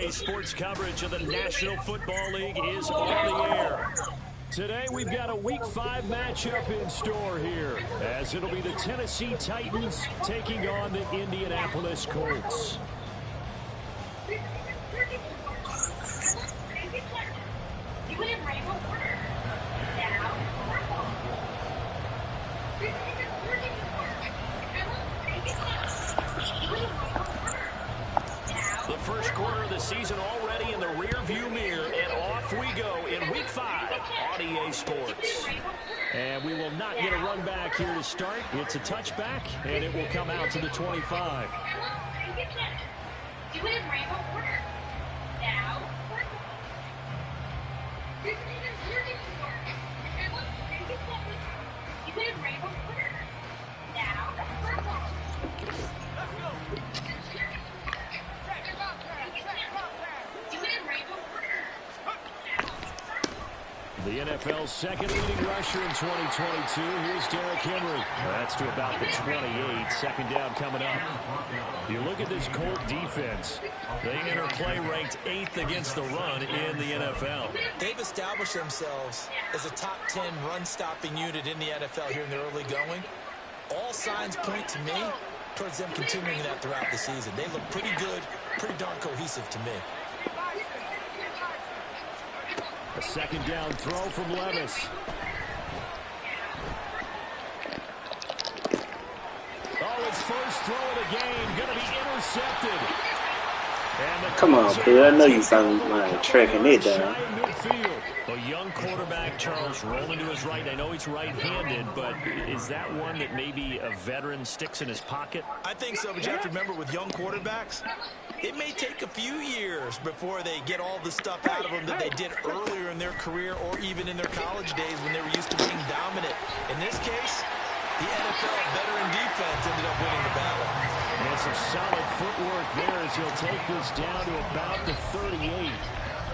RDA Sports coverage of the National Football League is on the air. Today we've got a Week 5 matchup in store here, as it'll be the Tennessee Titans taking on the Indianapolis Colts. The first quarter of the season already in the rear-view mirror, and off we go in Week 5 on EA Sports. And we will not get a run back here to start. It's a touchback, and it will come out to the 25. The NFL's second leading rusher in 2022. Here's Derrick Henry. That's to about the 28. Second down coming up. You look at this Colt defense. They enter play ranked 8th against the run in the NFL. They've established themselves as a top 10 run-stopping unit in the NFL here in the early going. All signs point to me towards them continuing that throughout the season. They look pretty good, pretty darn cohesive to me. A second down throw from Levis. Oh, his first throw of the game going to be intercepted. Come on, dude. I know you sound like tracking it down. A young quarterback, Charles, rolling to his right. I know he's right-handed, but is that one that maybe a veteran sticks in his pocket? I think so, but you have to remember with young quarterbacks, it may take a few years before they get all the stuff out of them that they did earlier in their career or even in their college days when they were used to being dominant. In this case, the NFL veteran defense ended up winning the battle. And some solid footwork there as he'll take this down to about the 38.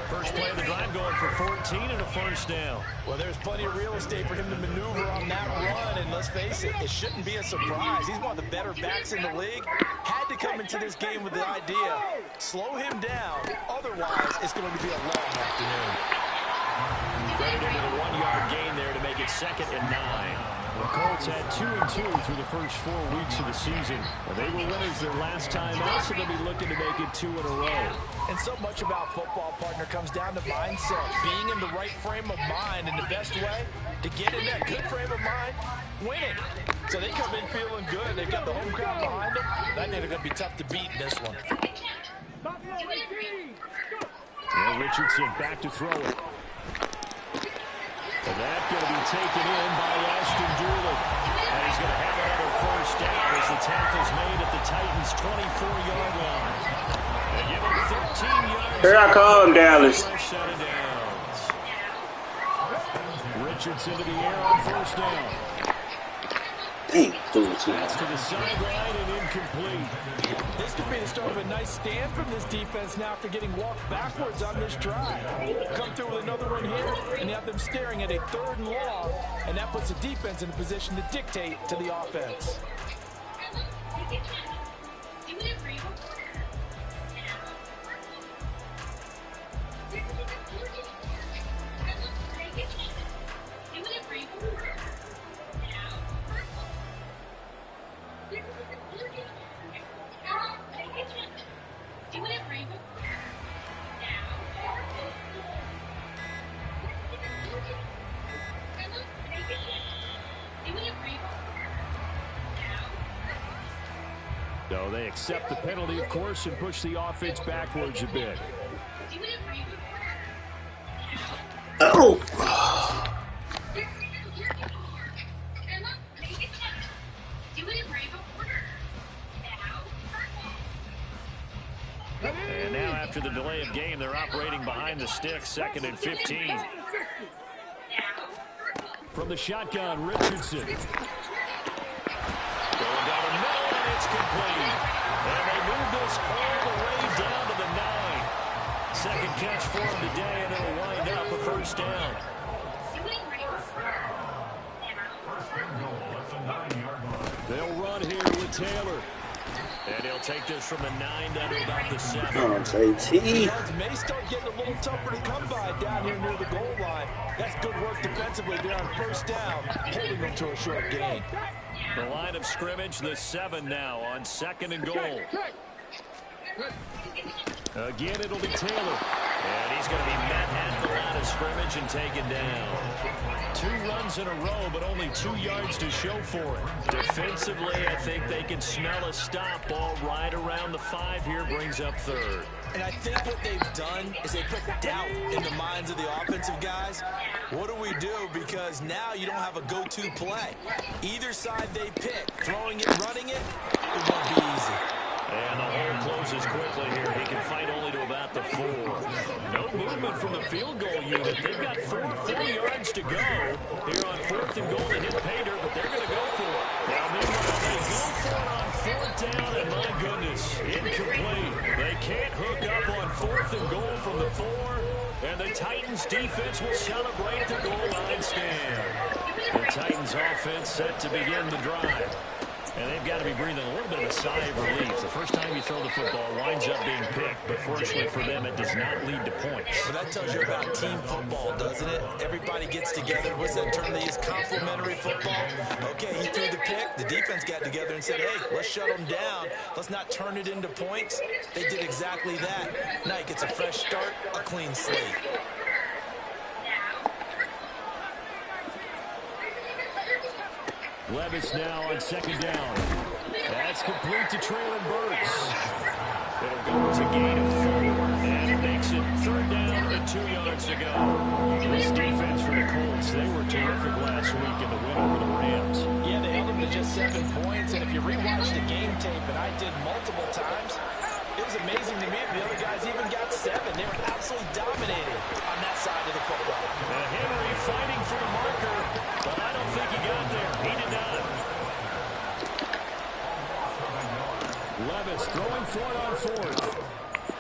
First play of the drive going for 14 and a first down. Well, there's plenty of real estate for him to maneuver on that run, and let's face it, it shouldn't be a surprise. He's one of the better backs in the league. Had to come into this game with the idea, slow him down, otherwise it's going to be a long afternoon. Credit into the 1-yard gain there to make it 2nd and 9. The Colts had 2-2 through the first 4 weeks of the season. They were winners their last time out, so they'll be looking to make it 2 in a row. And so much about football, partner, comes down to mindset. Being in the right frame of mind, and the best way to get in that good frame of mind, winning. So they come in feeling good. They've got the home crowd behind them. I think they're going to be tough to beat in this one. And Richardson back to throw it. And that's going to be taken in by Ashton Doolin. And he's going to have another first down as the tackle's made at the Titans' 24-yard line. And give him 13 yards. Here I come, Dallas. Richardson to the air on first down. Dang, That's to the sideline and incomplete. This could be the start of a nice stand from this defense now after getting walked backwards on this drive. Come through with another one here, and you have them staring at a 3rd and long, and that puts the defense in a position to dictate to the offense. So they accept the penalty, of course, and push the offense backwards a bit. Oh! And now after the delay of game, they're operating behind the sticks, 2nd and 15. From the shotgun, Richardson. Going down the middle, and it's complete. And they move this all the way down to the 9. Second catch for him today, and it'll wind up a first down. They'll run here with Taylor. And he'll take this from the 9 down to about the 7. Oh, JT. Yards may start getting a little tougher to come by down here near the goal line. That's good work defensively there on first down, holding them to a short gain. The line of scrimmage, the 7 now on 2nd and goal. Again, it'll be Taylor. And he's going to be met at the line of scrimmage and taken down. 2 runs in a row, but only 2 yards to show for it. Defensively, I think they can smell a stop. Ball right around the 5 here, brings up 3rd. And I think what they've done is they put doubt in the minds of the offensive guys. What do we do? Because now you don't have a go-to play. Either side they pick, throwing it, running it, it won't be easy. And the hole closes quickly here. He can fight only to about the 4. No movement from the field goal unit. They've got 4 yards to go here on 4th and goal to hit Pater, but they're going to go for it. Now, meanwhile, they go for it on 4th down, and my goodness, incomplete. They can't hook up on 4th and goal from the 4, and the Titans defense will celebrate the goal line stand. The Titans offense set to begin the drive. And they've got to be breathing a little bit of a sigh of relief. The first time you throw the football winds up being picked, but fortunately for them, it does not lead to points. Well, that tells you about team football, doesn't it? Everybody gets together. What's that term they use? Complementary football. Okay, he threw the pick. The defense got together and said, hey, let's shut them down. Let's not turn it into points. They did exactly that. Now he gets a fresh start, a clean slate. Levis now on 2nd down. That's complete to Traylon Burks. It'll go to gain of 4, and it makes it 3rd down and 2 yards to go. This defense for the Colts, they were terrific last week in the win over the Rams. Yeah, they held them to just 7 points, and if you rewatch the game tape, and I did multiple times, it was amazing to me that the other guys even got 7. They were absolutely dominated on that side of the football. Henry fighting for the marker, but I don't think he got there. He did not. Levis throwing for it on 4th.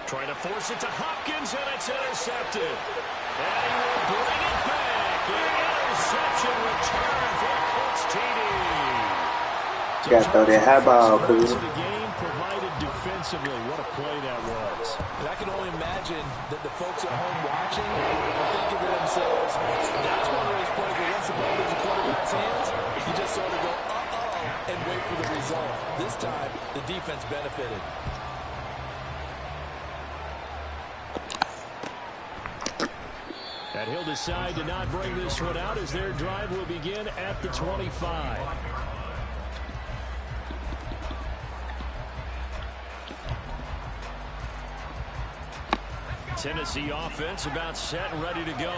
Trying to force it to Hopkins, and it's intercepted. And he will bring it back. An interception return for the Colts TD. Got to throw that high ball, cool. The game provided defensively. What a play that was. And I can only imagine that the folks at home watching are thinking to themselves, that's one of those plays where once the ball leaves the quarterback's hands, you just sort of go, uh-oh, and wait for the result. This time, the defense benefited. And he'll decide to not bring this one out as their drive will begin at the 25. Tennessee offense about set and ready to go.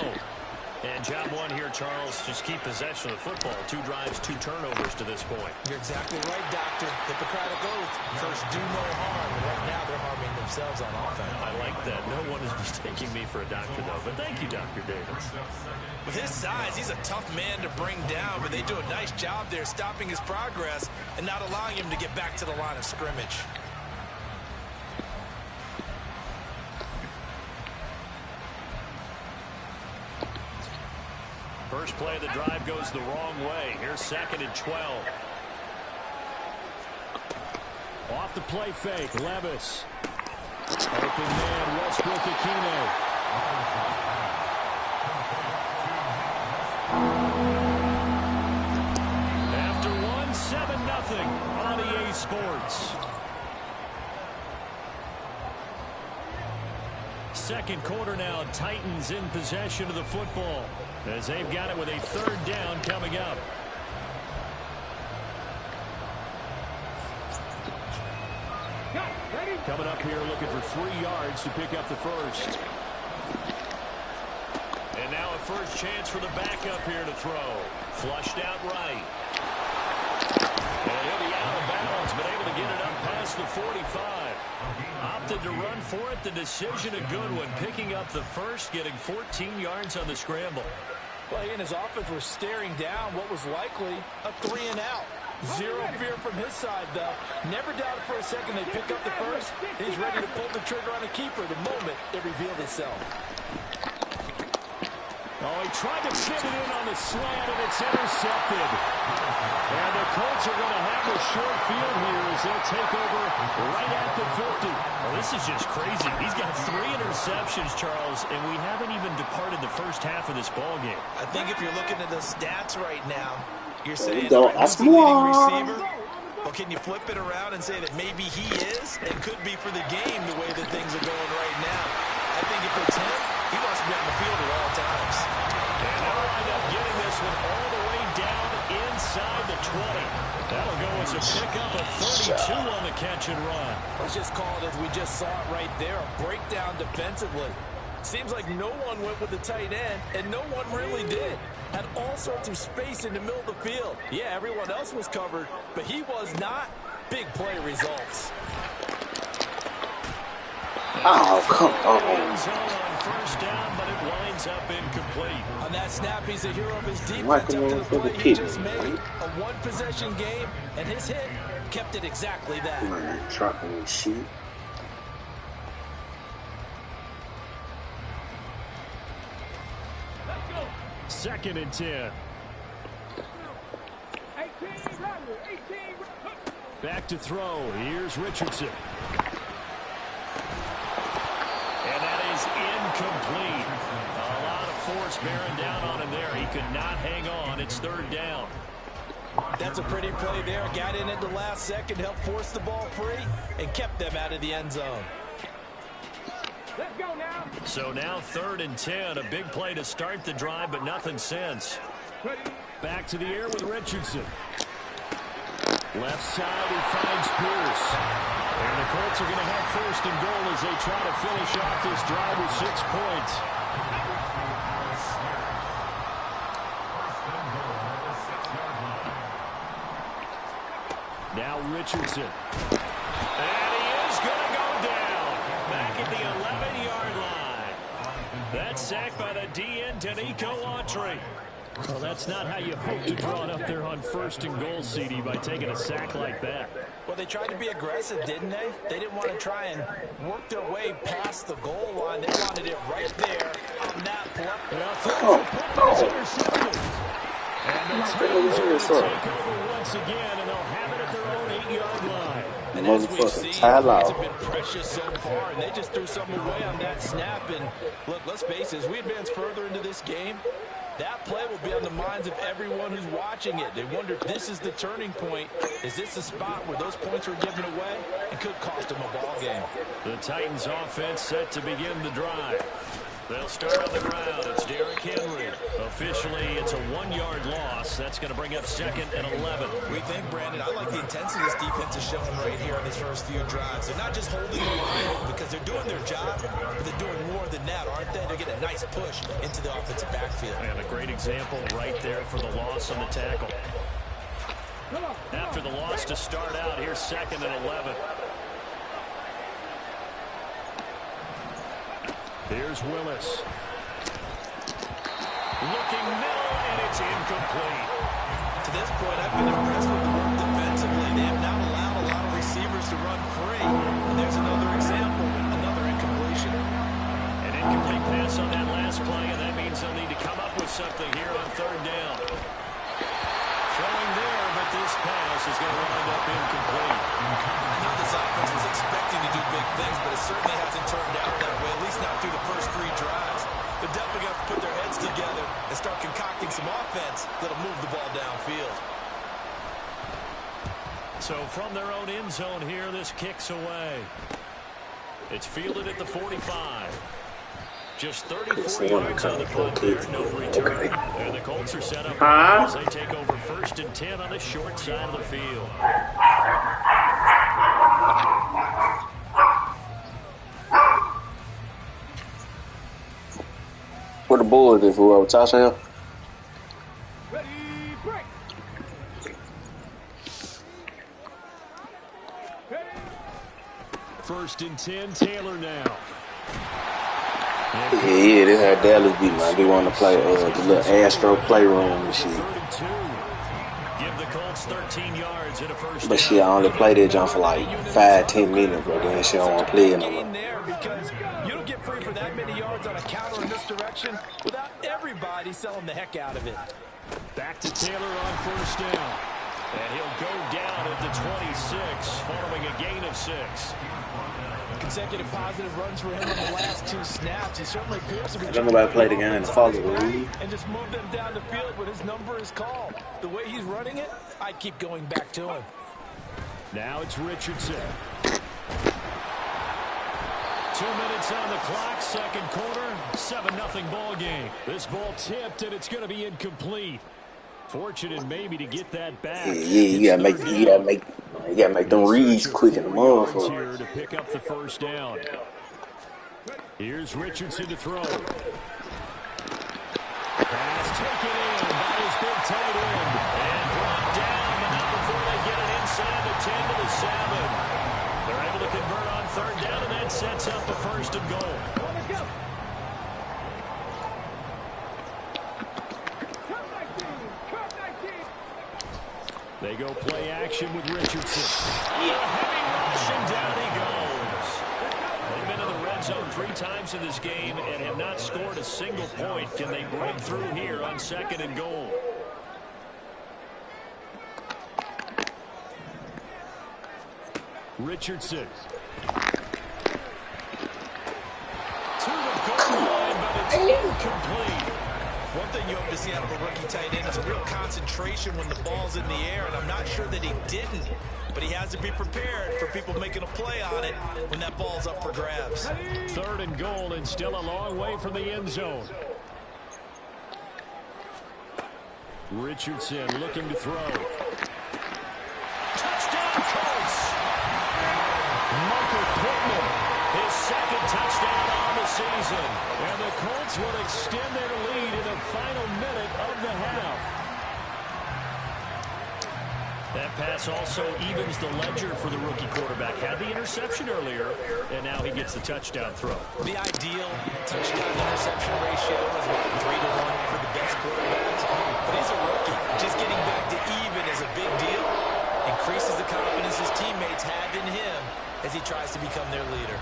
And job one here, Charles, just keep possession of the football. 2 drives, 2 turnovers to this point. You're exactly right, Doctor. Hippocratic oath. First, do no harm. Right now, they're harming themselves on offense. I like that. No one is mistaking me for a doctor, though. But thank you, Dr. Davis. With his size, he's a tough man to bring down, but they do a nice job there stopping his progress and not allowing him to get back to the line of scrimmage. First play of the drive goes the wrong way. Here's 2nd and 12. Off the play fake, Levis. Open man, Westbrook-Ikhine. After 1, 7-0 on EA Sports. Second quarter now, Titans in possession of the football as they've got it with a 3rd down coming up. Coming up here looking for 3 yards to pick up the first. And now a first chance for the backup here to throw. Flushed out right. And he'll be out of bounds, but able to get it up past the 45. Opted to run for it. The decision a good one. Picking up the first, getting 14 yards on the scramble. Well, he and his offense were staring down what was likely a 3-and-out. Zero fear from his side, though. Never doubted for a second they pick up the first. He's ready to pull the trigger on a keeper the moment it revealed itself. Oh, he tried to fit it in on the slant, and it's intercepted. And the Colts are going to have a short field here as they'll take over right at the 50. Well, this is just crazy. He's got 3 interceptions, Charles, and we haven't even departed the first half of this ball game. I think if you're looking at the stats right now, you're saying, That's he's the leading receiver. Well, can you flip it around and say that maybe he is and could be for the game the way that things are going right now? I think if it's him, he wants to be on the field at all times. And they'll wind up getting this one all the way down inside the 20. That'll go as a pickup of 32 on the catch and run. Let's just call it as we just saw it right there, a breakdown defensively. Seems like no one went with the tight end, and no one really did. Had all sorts of space in the middle of the field. Yeah, everyone else was covered, but he was not. Big play results. Oh, come on. On first down, but it winds up incomplete. On that snap, he's a hero of his defense up to the play he just made. A one-possession game, and his hit kept it exactly that. Man, dropping shit. Second and 10. Back to throw. Here's Richardson. And that is incomplete. A lot of force bearing down on him there. He could not hang on. It's third down. That's a pretty play there. Got in at the last second, helped force the ball free, and kept them out of the end zone. Let's go now. So now third and 10. A big play to start the drive, but nothing since. Back to the air with Richardson. Left side, he finds Pierce. And the Colts are going to have first and goal as they try to finish off this drive with 6 points. Now Richardson. And he is going to go down. Back at the 11-yard line. That's sacked by the DN, Danico Autry. Well, that's not how you hope to draw it up there on first and goal, CD, by taking a sack like that. Well, they tried to be aggressive, didn't they? They didn't want to try and work their way past the goal line. They wanted it right there on that play. And the Titans are going to take over once again, and they'll have it at their own 8-yard line. And as we've seen, it's been precious so far, and they just threw something away on that snap. And look, let's face it, as we advance further into this game, that play will be on the minds of everyone who's watching it. They wonder if this is the turning point. Is this the spot where those points are given away? It could cost them a ball game. The Titans offense set to begin the drive. They'll start on the ground. It's Derrick Henry. Officially, it's a 1-yard loss. That's going to bring up second and 11. We think, Brandon, I like the intensity this defense is showing right here on these first few drives. They're not just holding the line because they're doing their job, but they're doing more than that, aren't they? They're getting a nice push into the offensive backfield. And a great example right there for the loss on the tackle. After the loss to start out, here's second and 11. Here's Willis. Looking middle, and it's incomplete. To this point, I've been impressed with the work defensively. They have not allowed a lot of receivers to run free. And there's another example, another incompletion. An incomplete pass on that last play, and that means they'll need to come up with something here on third down. Throwing there, but this pass is going to wind up incomplete. I know this offense was expecting to do big things, but it certainly hasn't turned out that way, at least not through the first 3 drives. They're definitely going to put their heads together and start concocting some offense that'll move the ball downfield. So from their own end zone here, this kicks away. It's fielded at the 45. Just 34 yards on the punt there, no return. And the Colts are set up as they take over first and 10 on the short side of the field. Where the bullet is, whoever Tasha here? First and 10, Taylor now. Yeah, this how Dallas beat, man. They want to play the little Astro playroom and shit. Give the Colts 13 yards in a first. But shit, I only played that jump for like 5-10 minutes, bro. Then shit, I don't want to play it no more. Because you don't get free for for that many yards on a counter in this direction without everybody selling the heck out of it. Back to Taylor on first down. And he'll go down at the 26 following a gain of 6. Consecutive positive runs for him on the last 2 snaps. He certainly appears to be don't nobody play the game and follow the lead. and just move them down the field when his number is called. The way he's running it, I keep going back to him. Now it's Richardson. 2 minutes on the clock, second quarter, 7-0 ball game. This ball tipped, and it's going to be incomplete. Fortunate maybe to get that back. Yeah, you gotta make them reads quick in the motherfucker. Here to pick up the first down. Here's Richardson to throw. Pass taken in by his big tight end. And brought down, but not before they get it inside the 10 to the 7. They're able to convert on third down, and that sets up the first and goal. They go play action with Richardson. A heavy rush, and down he goes. They've been in the red zone 3 times in this game and have not scored a single point. Can they break through here on second and goal? Richardson. To the goal line, but it's incomplete. One thing you hope to see out of a rookie tight end is a real concentration when the ball's in the air, and I'm not sure that he didn't, but he has to be prepared for people making a play on it when that ball's up for grabs. Third and goal, and still a long way from the end zone. Richardson looking to throw. Touchdown, Colts! Michael Pittman, his second touchdown on the season. And the Colts will extend their lead in the final minute of the half. That pass also evens the ledger for the rookie quarterback. Had the interception earlier, and now he gets the touchdown throw. The ideal touchdown-interception ratio is about 3-to-1 for the best quarterbacks. But he's a rookie. Just getting back to even is a big deal. Increases the confidence his teammates have in him as he tries to become their leader.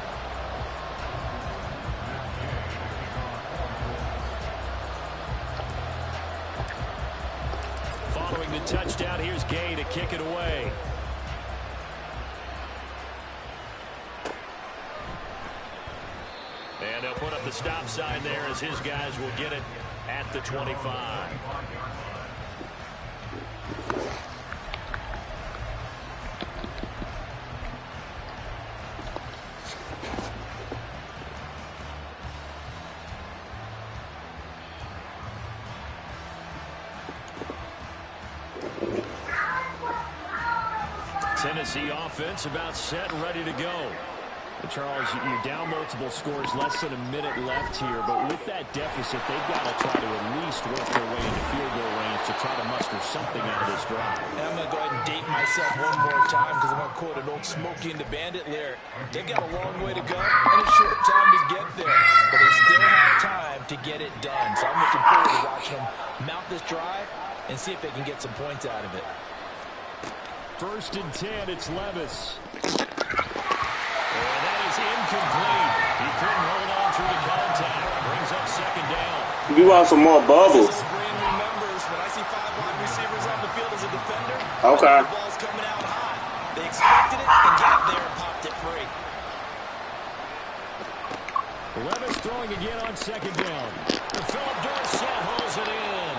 Following the touchdown, here's Gay to kick it away. And they'll put up the stop sign there as his guys will get it at the 25. Tennessee offense about set and ready to go. And Charles, you're down multiple scores, less than a minute left here, but with that deficit, they've got to try to at least work their way into field goal range to try to muster something out of this drive. And I'm going to go ahead and date myself one more time because I'm going to quote an old Smokey and the Bandit lyric. They've got a long way to go and a short time to get there, but they still have time to get it done. So I'm looking forward to watching them mount this drive and see if they can get some points out of it. First and 10, it's Levis. And that is incomplete. He couldn't hold on through the contact. Brings up second down. You want some more bubbles? This is Brand remembers when I see 5 wide receivers on the field as a defender. Okay. The ball's coming out high. They expected it and got there and popped it free. Levis throwing again on second down. Philip Dorsett holds it in.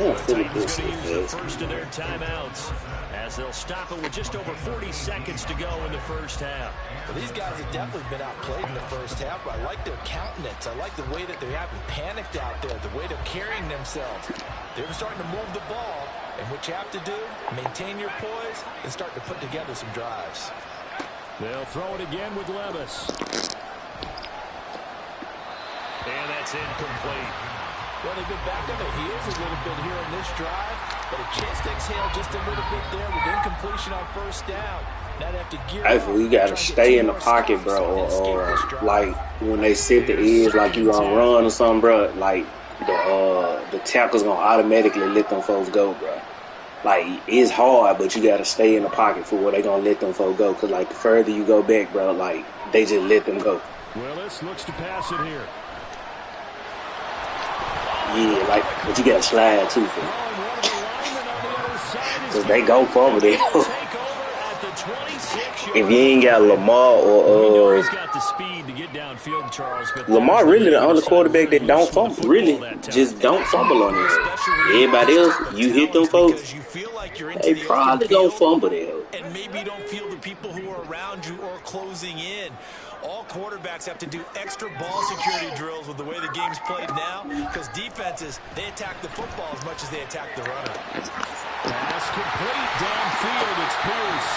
Yeah, The Titans going to use the first of their timeouts as they'll stop it with just over 40 seconds to go in the first half. Well, these guys have definitely been outplayed in the first half, but I like their countenance. I like the way that they haven't panicked out there, the way they're carrying themselves. They're starting to move the ball, and what you have to do, maintain your poise and start to put together some drives. They'll throw it again with Levis. And that's incomplete. Well, they've been back on their heels a little bit here on this drive, but a chance to exhale just a little bit there with incompletion on first down. Now they have to gear up. You gotta stay in the pocket, bro, or like when they sit the edge, like you gonna run or something, bro. Like the tackle's gonna automatically let them folks go, bro. Like it's hard, but you gotta stay in the pocket for where they gonna let them folks go. Cause like the further you go back, bro, like they just let them go. Willis looks to pass it here. Yeah, like, but you got to slide too, because they go forward there. If you ain't got Lamar or he's got the speed to get downfield, Charles, but Lamar really the only quarterback that don't fumble. Really, just don't fumble on it. Everybody else, you hit them folks, they probably gonna fumble there. And maybe you don't feel the people who are around you or closing in. All quarterbacks have to do extra ball security drills with the way the game's played now, because defenses, they attack the football as much as they attack the runner. Pass complete downfield. It's Pierce.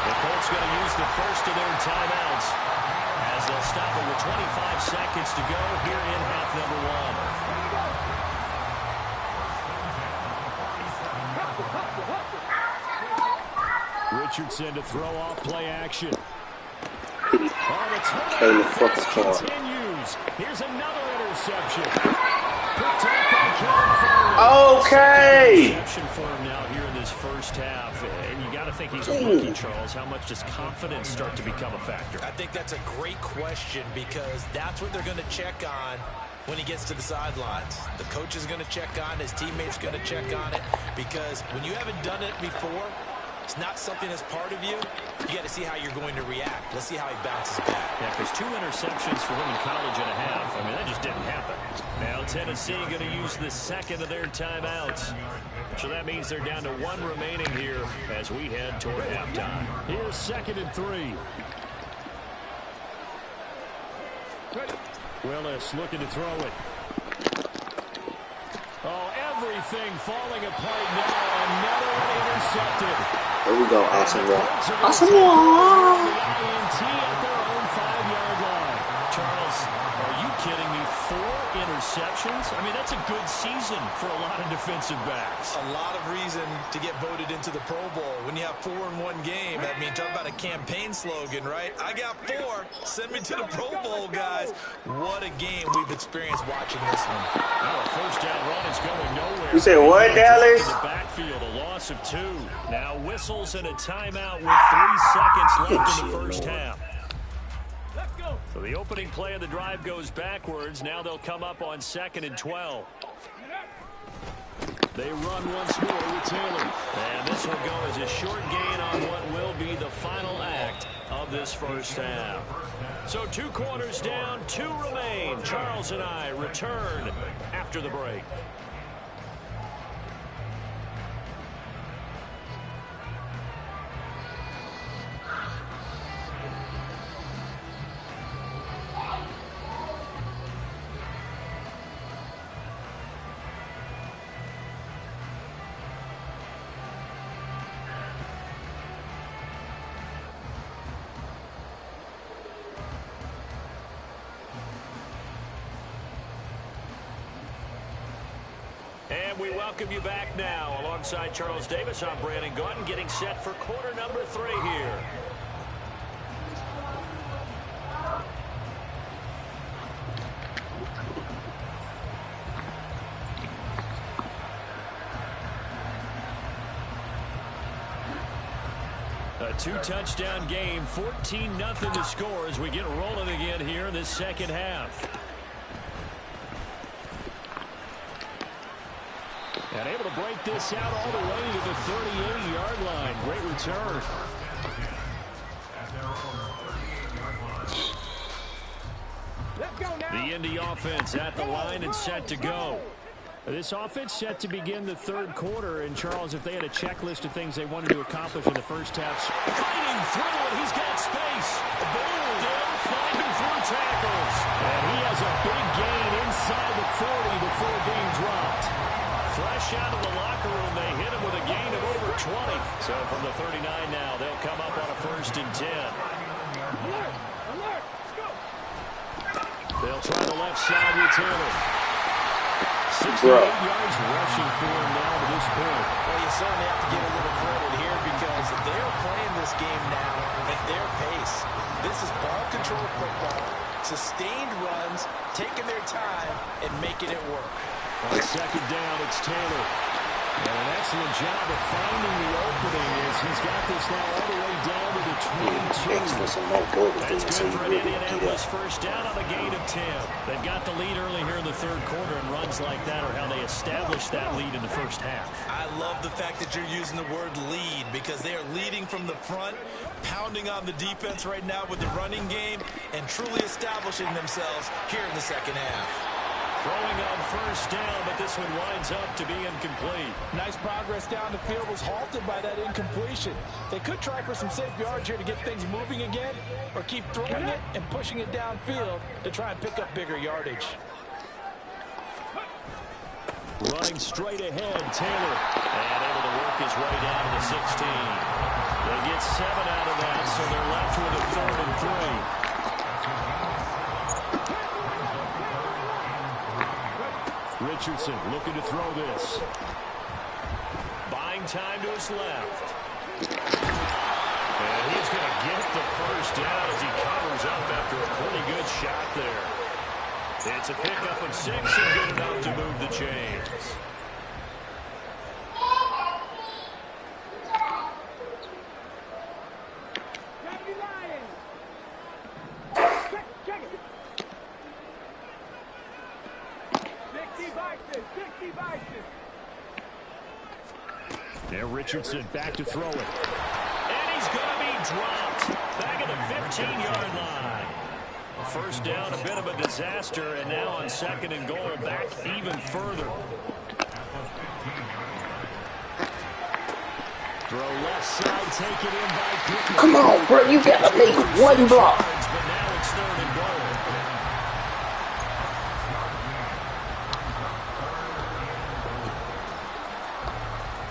The Colts going to use the first of their timeouts as they'll stop it with 25 seconds to go here in half number one. Richardson to throw off play action. Caleb fucking continues. Here's another interception. Picked up by Caleb. Okay. Interception for him now here in this first half. And you got to think he's a rookie, Charles. How much does confidence start to become a factor? I think that's a great question, because that's what they're going to check on when he gets to the sidelines. The coach is going to check on, his teammates going to check on it, because when you haven't done it before, it's not something that's part of you. You got to see how you're going to react. Let's see how he bounces back. Yeah, because 2 interceptions for him in college and a half. I mean, that just didn't happen. Now Tennessee going to use the second of their timeouts. So that means they're down to 1 remaining here as we head toward halftime. Here's 2nd and 3. Willis looking to throw it. Oh, everything falling apart now. Another one intercepted. There we go, awesome one. Awesome The one. INT at their own 5-yard line. Charles, are you kidding me? 4 interceptions? I mean, that's a good season for a lot of defensive backs. A lot of reason to get voted into the Pro Bowl. When you have 4 in one game, I mean, talk about a campaign slogan, right? I got 4. Send me to the Pro Bowl, guys. What a game we've experienced watching this one. Now a first down run is going nowhere. You said what, Dallas? In the backfield, a loss of 2. Now whistles and a timeout with 3 seconds left in the first half. So the opening play of the drive goes backwards. Now they'll come up on 2nd and 12. They run once more with Taylor. And this will go as a short gain on what will be the final act of this first half. So 2 quarters down, 2 remain. Charles and I return after the break. And we welcome you back now. Alongside Charles Davis, I'm Brandon Gautin, getting set for quarter number 3 here. A 2-touchdown game, 14-0 to score as we get rolling again here in this second half. And able to break this out all the way to the 38-yard line. Great return. The Indy offense at the line and set to go. This offense set to begin the 3rd quarter. And, Charles, if they had a checklist of things they wanted to accomplish in the first half. Fighting through it. He's got space. Boom. Down, fighting through tackles. And he has a big gain inside the 40 before being dropped. Fresh out of the locker room, they hit him with a gain of over 20. So from the 39 now, they'll come up on a 1st and 10. They'll try the left side with Taylor. 68 yards rushing for him now to this point. Well, you certainly have to give a little credit here, because they're playing this game now at their pace. This is ball control football, sustained runs, taking their time, and making it work. On 2nd down, it's Taylor. And an excellent job of finding the opening as he's got this now all the way down to the 22. That's good for an Indianapolis first down on a gain of 10. They've got the lead early here in the third quarter, and runs like that are how they establish that lead in the first half. I love the fact that you're using the word lead because they are leading from the front, pounding on the defense right now with the running game, and truly establishing themselves here in the second half. Throwing on first down, but this one winds up to be incomplete. Nice progress down the field was halted by that incompletion. They could try for some safe yards here to get things moving again, or keep throwing it and pushing it downfield to try and pick up bigger yardage. Running straight ahead, Taylor. And able to work his way down to the 16. They get 7 out of that, so they're left with a 3rd and 3. Richardson looking to throw this. Buying time to his left. And he's going to get the first down as he covers up after a pretty good shot there. It's a pickup of 6 and good enough to move the chains. Now Richardson back to throw it. And he's going to be dropped. Back at the 15-yard line. First down, a bit of a disaster, and now on 2nd and goal, back even further. Throw left side, take it in by Pickett. Come on, bro, you got to make one block. But now it's 3rd and goal.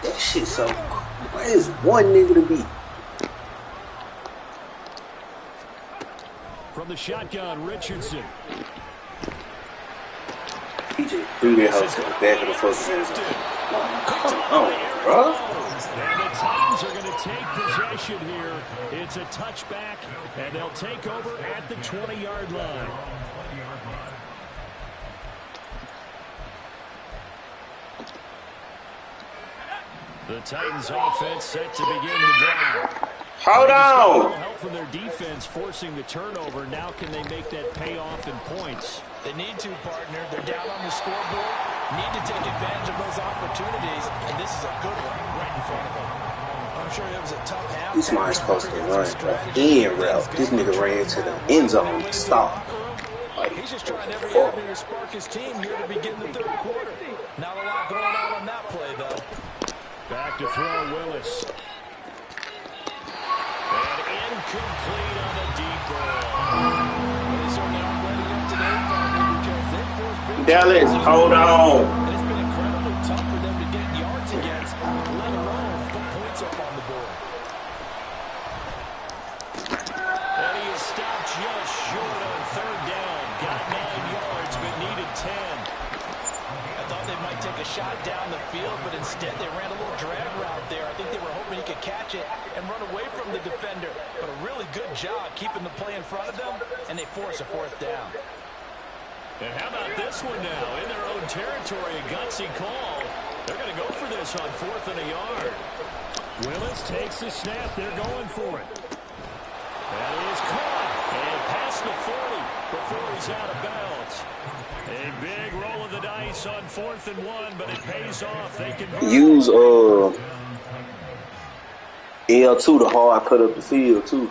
That shit so where is one nigga to beat? From the shotgun, Richardson. He just threw that house in the back of the first end zone. Come on, bro. And the Titans are going to take possession here. It's a touchback, and they'll take over at the 20-yard line. The Titans offense set to begin the drive. Hold on. Help from their defense forcing the turnover. Now can they make that pay off in points? They need to, partner. They're down on the scoreboard. Need to take advantage of those opportunities, and this is a good one right in front of them. I'm sure it was a tough half. This man's supposed to run an end route. This nigga ran to the end zone to stop. He's just trying every avenue to spark his team here to begin the third quarter. Not a lot going on that play, though. Back to throw, Willis. And incomplete on the deep ball. They certainly aren't ready yet today, partner, because they forced big Dallas, hold on. And it's been incredibly tough for them to get yards against, let alone put points up on the board. And he is stopped just short on 3rd down. Got 9 yards, but needed 10. I thought they might take a shot down the field, but instead they ran a little drag route there. I think they were hoping he could catch it and run away from the defender. But a really good job keeping the play in front of them, and they force a 4th down. And how about this one now? In their own territory, a gutsy call. They're going to go for this on 4th and a yard. Willis takes the snap. They're going for it. That is caught. And past the 40 before he's out of bounds. A big roll of the dice on 4th and 1, but it pays off. They can Use L2 to hard cut up the field too.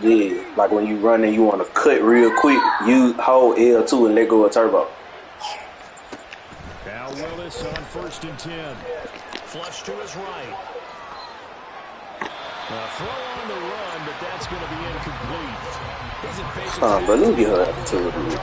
Yeah, like when you run and you want to cut real quick, you hold L2 and let go of turbo. Now Willis on 1st and 10. Flush to his right. Throw on the run, but that's going to be incomplete. But let me get her opportunity.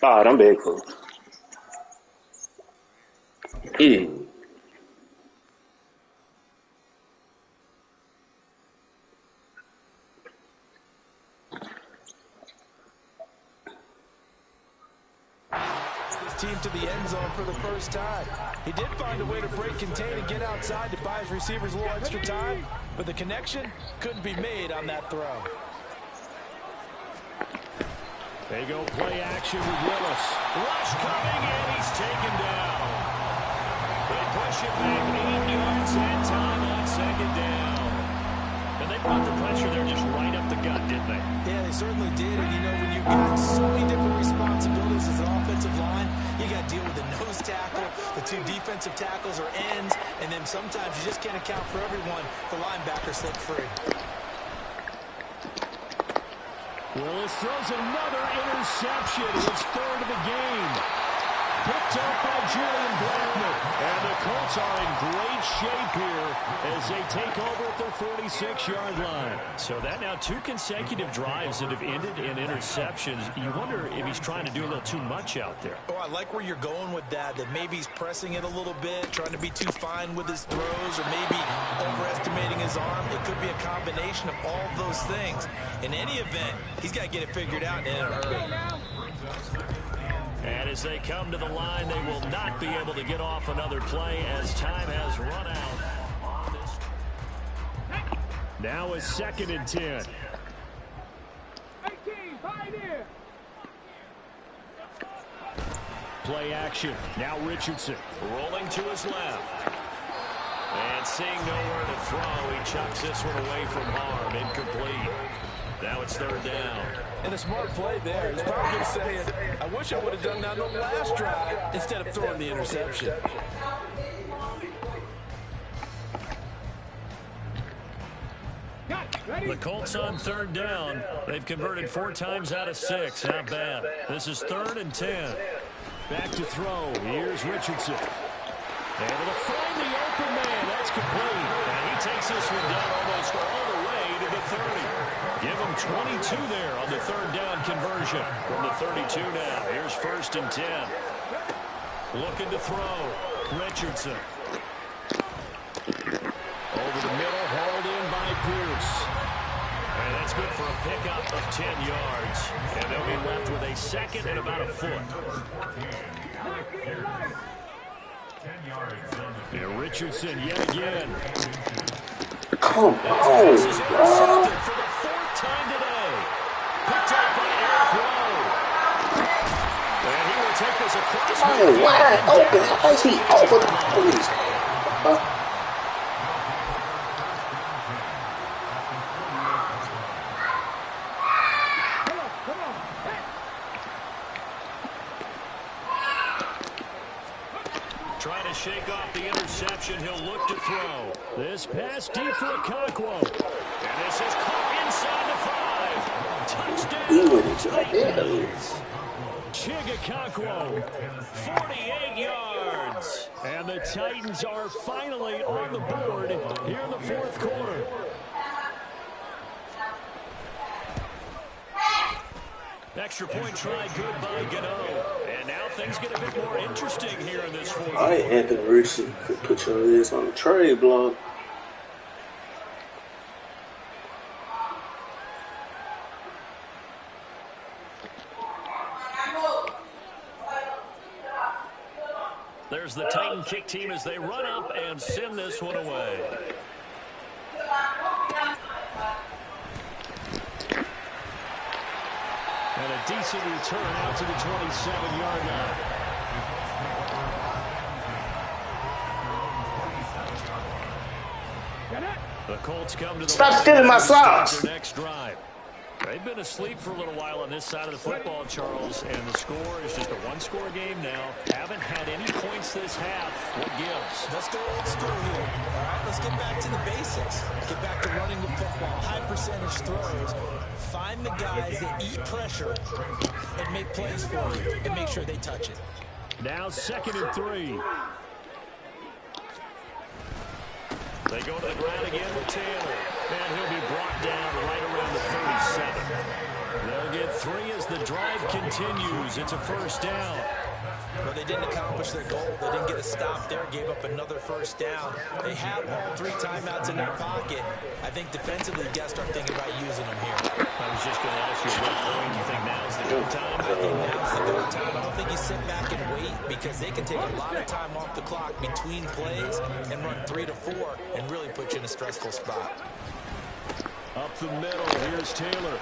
Ah, them big fool. Team to the end zone for the first time. He did find a way to break contain and get outside to buy his receivers a little extra time, but the connection couldn't be made on that throw. They go play action with Willis. Rush coming in, he's taken down. They push it back 8 yards and time on second down. And they brought the pressure there just right up the gut, didn't they? Yeah, they certainly did. And, you know, when you've got so many different responsibilities as an offensive line, you got to deal with the nose tackle, the 2 defensive tackles or ends, and then sometimes you just can't account for everyone. The linebacker slipped free. Willis throws another interception. His third of the game. Picked up by Julian Blackman. And the Colts are in great shape here as they take over at their 46-yard line. So that now 2 consecutive drives that have ended in interceptions. You wonder if he's trying to do a little too much out there. Oh, I like where you're going with that maybe he's pressing it a little bit, trying to be too fine with his throws, or maybe overestimating his arm. It could be a combination of all of those things. In any event, he's got to get it figured out in a hurry. And as they come to the line, they will not be able to get off another play as time has run out. Now a 2nd and 10. Play action. Now Richardson. Rolling to his left. And seeing nowhere to throw, he chucks this one away from harm. Incomplete. Now it's 3rd down. And a smart play there. He's probably saying, I wish I would have done that on the last drive instead of throwing the interception. The Colts on 3rd down. They've converted 4 times out of 6. Not bad. This is 3rd and 10. Back to throw. Here's Richardson. Able to find the open man. That's complete. And he takes this one down almost all the way to the 30. Give him 22 there on the 3rd down conversion. From the 32 now. Here's 1st and 10. Looking to throw. Richardson. Over the middle, hauled in by Pierce. And that's good for a pickup of 10 yards. And they'll be left with a 2nd and about a foot. Yeah, Richardson yet again. Come on, For the bro. 4th time today. Picked up by Eric Rowe. And he will take this across. Oh, wide open. How is he over the police? Trying to shake off the interception. He'll look to throw. This pass deep for Okonkwo. And this is caught inside the 5. Touchdown. He went into the Titans. Okonkwo. 48 yards. And the Titans are finally on the board here in the 4th quarter. Extra point try good by Gano. And now things get a bit more interesting here in this 4th All quarter. right, Anthony Richardson could put your ass on the trade block. There's the Titan kick team as they run up and send this one away. And a decent return out to the 27-yard line. The Colts come to the Stop line stealing my to start socks. their next drive. They've been asleep for a little while on this side of the football, Charles, and the score is just a 1-score game now. Haven't had any points this half. What gives? Let's go old school here. All right, let's get back to the basics. Get back to running the football, high percentage throws. Find the guys that eat pressure and make plays for you and make sure they touch it. Now 2nd and 3. They go to the ground again with Taylor. And he'll be brought down right around the 37. They'll get 3 as the drive continues. It's a first down. Well, they didn't accomplish their goal. They didn't get a stop there, gave up another first down. They have all 3 timeouts in their pocket. I think defensively, you got to start thinking about using them here. I was just going to ask you at what point you think now's the go time. I think now's the go time. I don't think you sit back and wait because they can take a lot of time off the clock between plays and run 3 to 4 and really put you in a stressful spot. Up the middle, here's Taylor.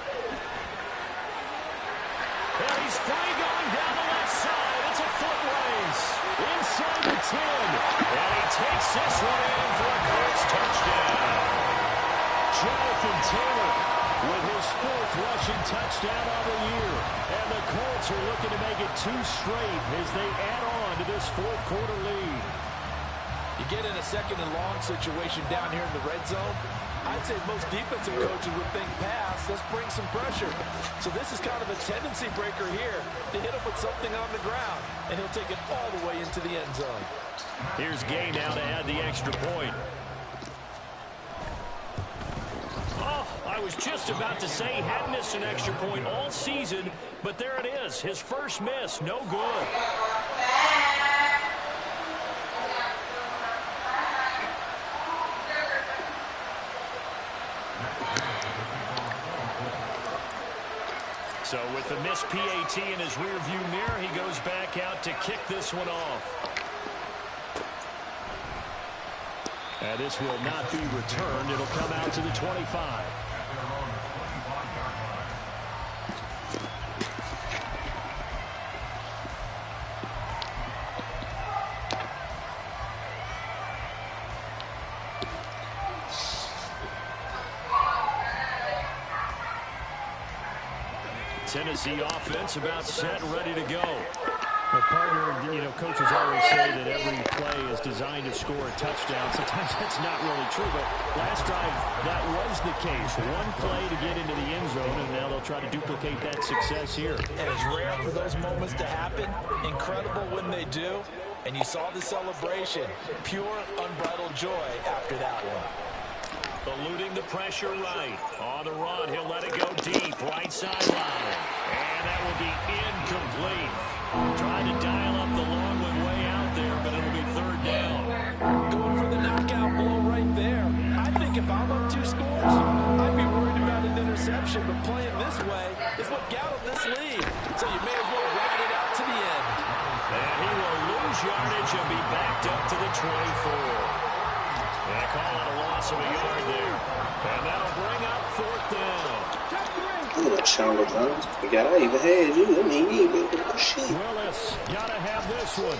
And he's free going down the left side. It's a foot race. Inside the 10. And he takes this one in for a Colts touchdown. Jonathan Taylor with his 4th rushing touchdown of the year. And the Colts are looking to make it 2 straight as they add on to this 4th quarter lead. You get in a 2nd and long situation down here in the red zone. I'd say most defensive coaches would think pass. Let's bring some pressure. So this is kind of a tendency breaker here to hit him with something on the ground. And he'll take it all the way into the end zone. Here's Gay now to add the extra point. Oh, I was just about to say he hadn't missed an extra point all season, but there it is. His first miss, no good. So with the missed PAT in his rearview mirror, he goes back out to kick this one off. And this will not be returned. It'll come out to the 25. Tennessee offense about set, ready to go. Well, partner, coaches always say that every play is designed to score a touchdown. Sometimes that's not really true, but last drive, that was the case. One play to get into the end zone, and now they'll try to duplicate that success here. And it's rare for those moments to happen. Incredible when they do. And you saw the celebration. Pure, unbridled joy after that one. Eluding the pressure right. On the run, he'll let it go deep. Right sideline. And that will be incomplete. Trying to dial up the long one way out there, but it'll be 3rd down. Going for the knockout blow right there. I think if I'm up 2 scores, I'd be worried about an interception. But playing this way is what got him this lead. So you may as well ride it out to the end. And he will lose yardage and be backed up to the 24. And I call it a loss of a yard there. And that'll bring up 4th down. You gotta even had you. I mean, you ain't been doing shit. Willis, gotta have this one.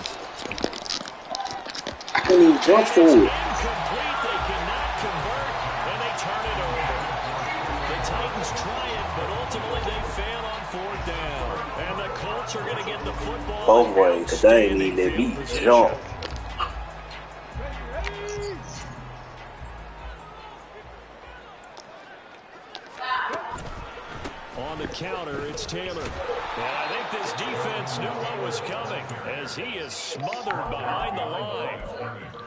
I couldn't even jump forward. Incomplete. They cannot convert, and they turn it over. The Titans try it, but ultimately they fail on 4th down. And the Colts are going to get the football. Both ways, because they ain't even let me jump. On the counter, it's Taylor. And I think this defense knew what was coming as he is smothered behind the line.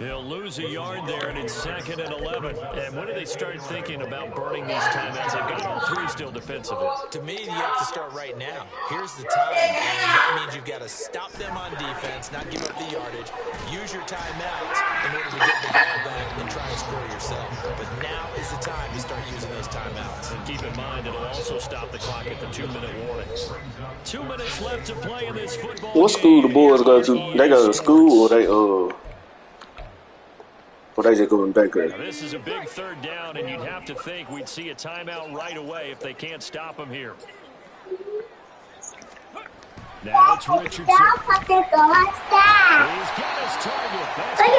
He'll lose a yard there, and it's 2nd and 11. And when do they start thinking about burning these timeouts? They've got all 3 still defensively. To me, you have to start right now. Here's the time, and that means you've got to stop them on defense, not give up the yardage, use your timeouts in order to get the ball back and try and score yourself. But now is the time to start using those timeouts. And keep in mind, it'll also stop the clock at the 2-minute warning. 2 minutes left to play in this football What school the boys go to? They go to school or they just going back there? Now, this is a big 3rd down, and you'd have to think we'd see a timeout right away if they can't stop him here. Now it's Richardson. He's got his target. That's and he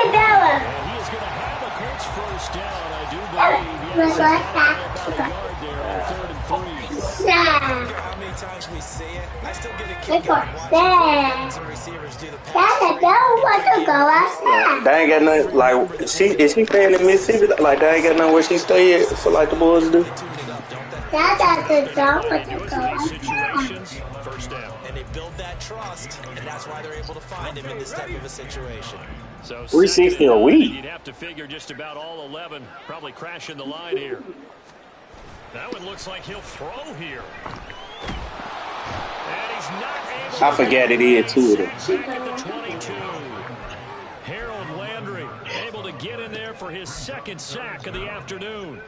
is going to have a Colts first down. I do believe he has about a yard there on 3rd and 3. How many times we see it? I still get a kick out of watching some receivers do the pass. They ain't got nothing, like, is she staying in Mississippi? Like, they ain't got nothing where she stay at for, like, the boys do? First down. And they build that trust, and that's why they're able to find him in this type of a situation. So 360 a week. You'd have to figure just about all 11 probably crashing the line here. That one looks like he'll throw here. I forget it is two of them. Back at the 22. Harold Landry able to get in there for his second sack of the afternoon.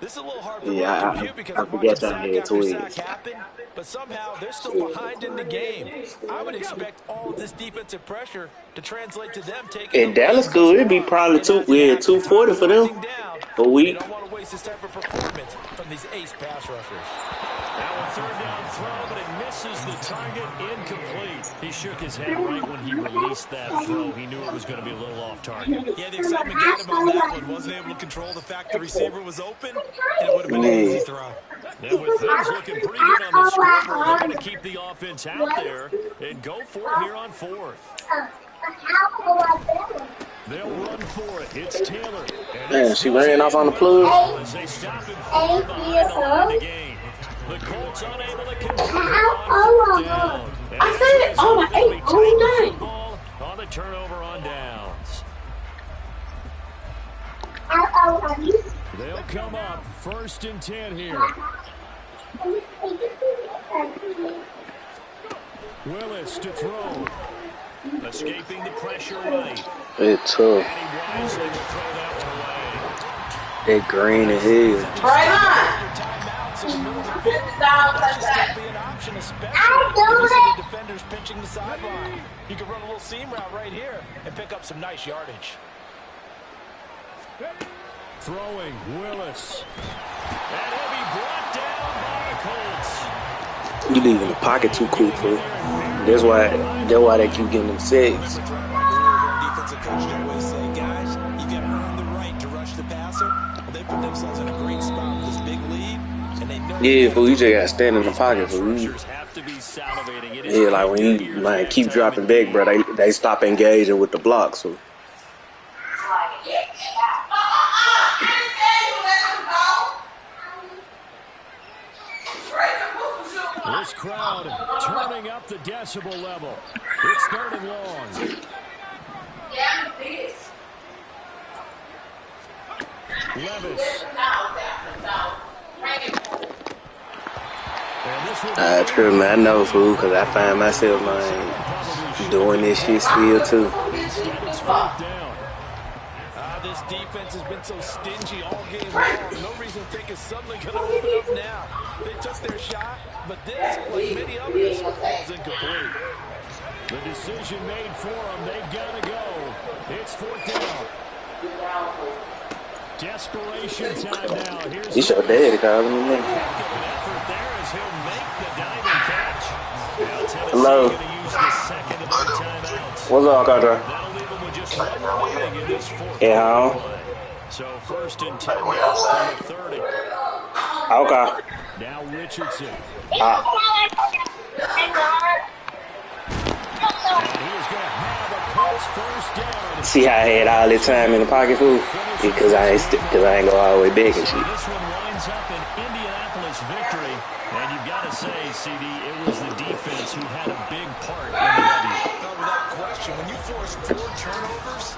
This is a little hard for me to Yeah, compute because I I'm watching forget that sack I had after sack twins. happen, but somehow they're still behind in the game. I would expect all of this defensive pressure to translate to them taking the In Dallas lead school, thus it'd be far. probably And as it happens, 240 time's for them winding down. a They week. don't want to waste this type of performance from these ace pass rushers. Now a third down throw, but it misses the target, incomplete. He shook his head right when he released that throw. He knew it was going to be a little off target. Yeah, the excitement got him on that one. Wasn't able to control the fact the receiver was open, and it would have been an easy throw. And with things looking pretty good on the scoreboard, they're going to keep the offense out there and go for it here on fourth. They'll run for it. It's Taylor. Man, she ran off on the plug. As they stop him far behind the line of game. The Colts unable to convert on down. I said it on my 809. On the turnover on downs. They'll come up 1st and 10 here. Willis to throw. Escaping the pressure right. It's tough. And he wisely will throw that one away. That green and hell. Right on. That should still be an option, especially if you see the defenders pinching the sideline. You can run a little seam route right here and pick up some nice yardage. Throwing Willis. And he'll be brought down by the Colts. You leave in the pocket too quick, bro. That's why they keep getting them sacks. Defensive coach always say, guys, you got to earn the right to rush the passer. Well, they put themselves in a great spot with this big lead, and they know. Yeah, fool, you just gotta stand in the pocket, fool. Have to be salivating. It is Yeah, like when you like keep dropping back, bro, they stop engaging with the block. So this crowd turning up the decibel level. It's 3rd and long. Levis. true, man. I know, fool, because I find myself, man, doing this shit still, too. This defense has been so stingy all game long. No reason to think it's suddenly going to open up now. They took their shot, but this, like many others, falls incomplete. The decision made for them. They've got to go. It's 4th down. Desperation time now. Here's He showed daddy, call him in there. effort there as he'll make the diving catch. Now Tennessee Hello. going to use the second of their timeouts. What's up, Carter? That'll leave them with just one remaining in this 4th Yeah. play. So 1st and 10 now from the 30. Okay. Now Richardson. Ah. And he is going to have a Colts 1st down. See how I had all this time in the pocket, fool? Because I ain't go all the way back and shit. This one winds up an Indianapolis victory. And you've got to say, CD, it was the defense who had a big part in the W. No, without question. When you force 4 turnovers,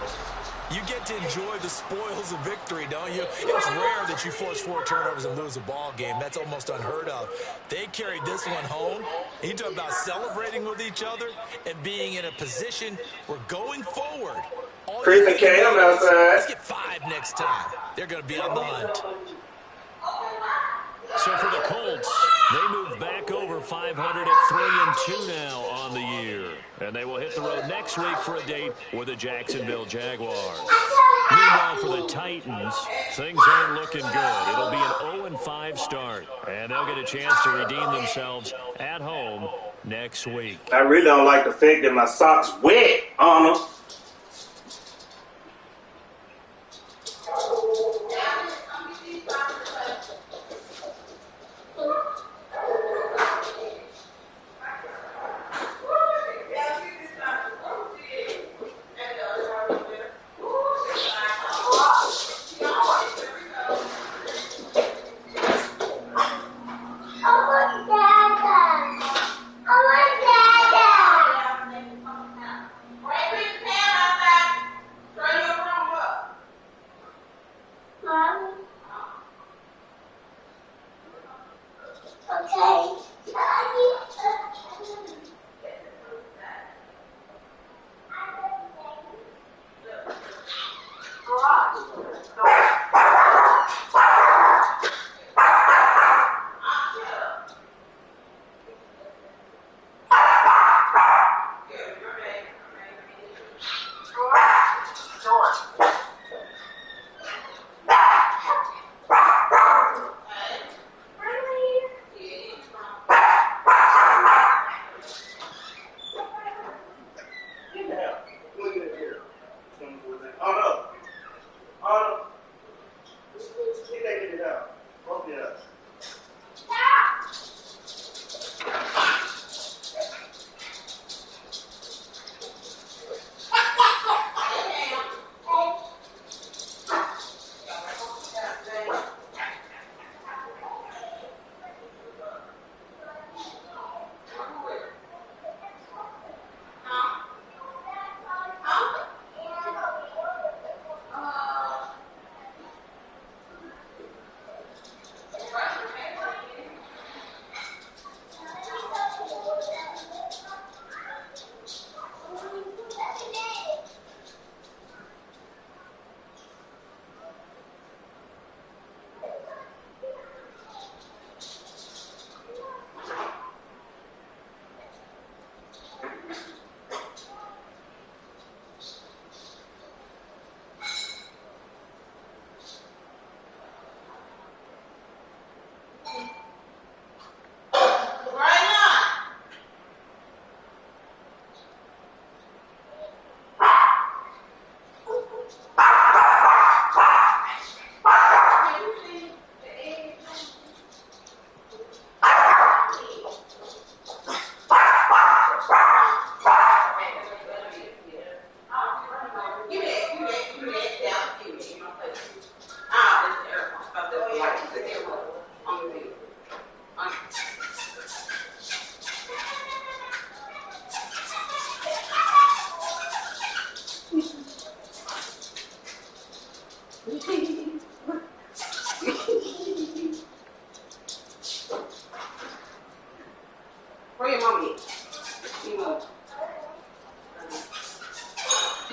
you get to enjoy the spoils of victory, don't you? It's rare that you force 4 turnovers and lose a ball game. That's almost unheard of. They carried this one home. You talk about celebrating with each other and being in a position where going forward, all Chris you and Cam outside. let's get 5 next time. They're going to be on the hunt. So for the Colts, they move back over 500 at 3-2 now on the year. And they will hit the road next week for a date with the Jacksonville Jaguars. Meanwhile, for the Titans, things aren't looking good. It'll be an 0-5 start. And they'll get a chance to redeem themselves at home next week. I really don't like the fact that my socks wet on them.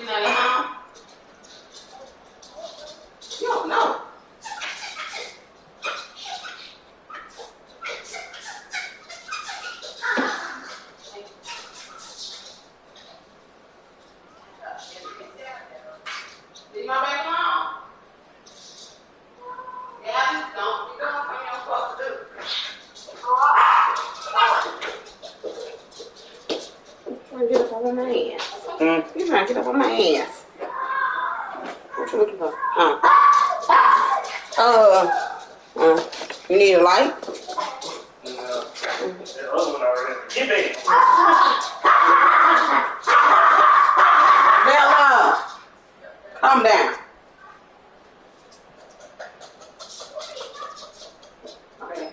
not at home? You don't know. Leave my baby alone. Yeah, you don't. You doing something you're supposed to do. You're trying to get up on my ass. You're trying to get up on my ass. What you looking for? You need a light? Bella, calm down. Okay.